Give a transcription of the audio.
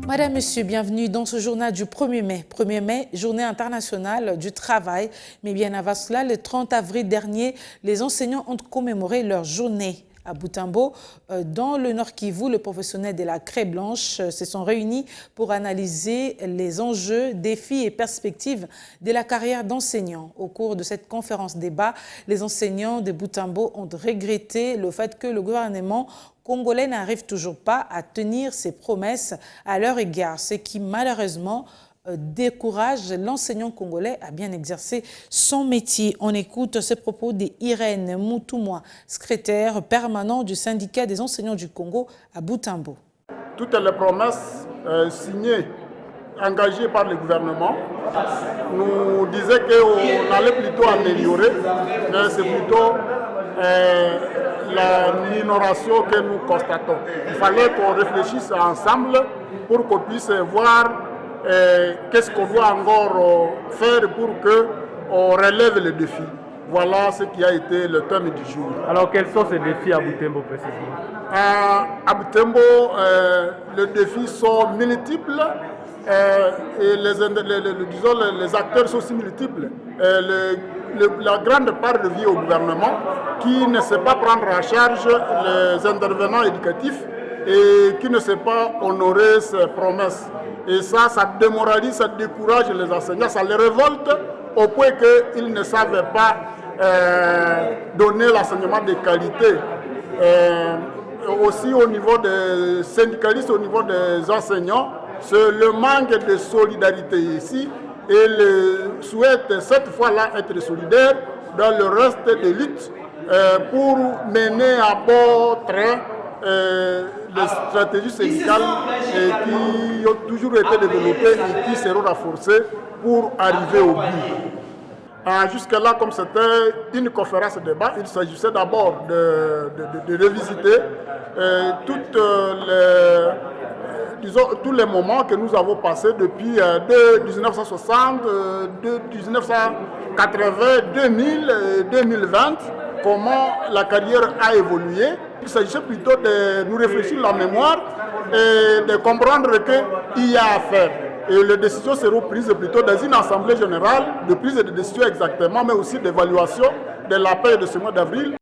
Madame, Monsieur, bienvenue dans ce journal du 1er mai. 1er mai, journée internationale du travail. Mais bien avant cela, le 30 avril dernier, les enseignants ont commémoré leur journée. À Butembo, dans le Nord Kivu, les professionnels de la Craie Blanche se sont réunis pour analyser les enjeux, défis et perspectives de la carrière d'enseignant. Au cours de cette conférence débat, les enseignants de Butembo ont regretté le fait que le gouvernement congolais n'arrive toujours pas à tenir ses promesses à leur égard, ce qui malheureusement décourage l'enseignant congolais à bien exercer son métier. On écoute ce propos d'Irène Moutoumoua, secrétaire permanent du syndicat des enseignants du Congo à Butembo. Toutes les promesses signées, engagées par le gouvernement, nous disaient qu'on allait plutôt améliorer, mais c'est plutôt la minoration que nous constatons. Il fallait qu'on réfléchisse ensemble pour qu'on puisse voir qu'est-ce qu'on doit encore faire pour qu'on relève les défis. Voilà ce qui a été le thème du jour. Alors, quels sont ces défis à Butembo précisément? À Butembo, les défis sont multiples et les acteurs sont aussi multiples. La grande part revient au gouvernement qui ne sait pas prendre en charge les intervenants éducatifs et qui ne sait pas honorer ses promesses. Et ça démoralise, ça décourage les enseignants, ça les révolte au point qu'ils ne savent pas donner l'enseignement de qualité. Aussi au niveau des syndicalistes, au niveau des enseignants, c'est le manque de solidarité ici et ils souhaitent cette fois-là être solidaires dans le reste des luttes pour mener à bon train les stratégies syndicales qui ont toujours été développées et qui seront renforcées pour arriver au but. Jusque-là, comme c'était une conférence de débat, il s'agissait d'abord de revisiter tous les moments que nous avons passés depuis 1960, 1980, 2000, 2020, comment la carrière a évolué. Il s'agissait plutôt de nous réfléchir la mémoire et de comprendre qu'il y a à faire. Et les décisions seront prises plutôt dans une assemblée générale, de prise de décision exactement, mais aussi d'évaluation de la paix de ce mois d'avril.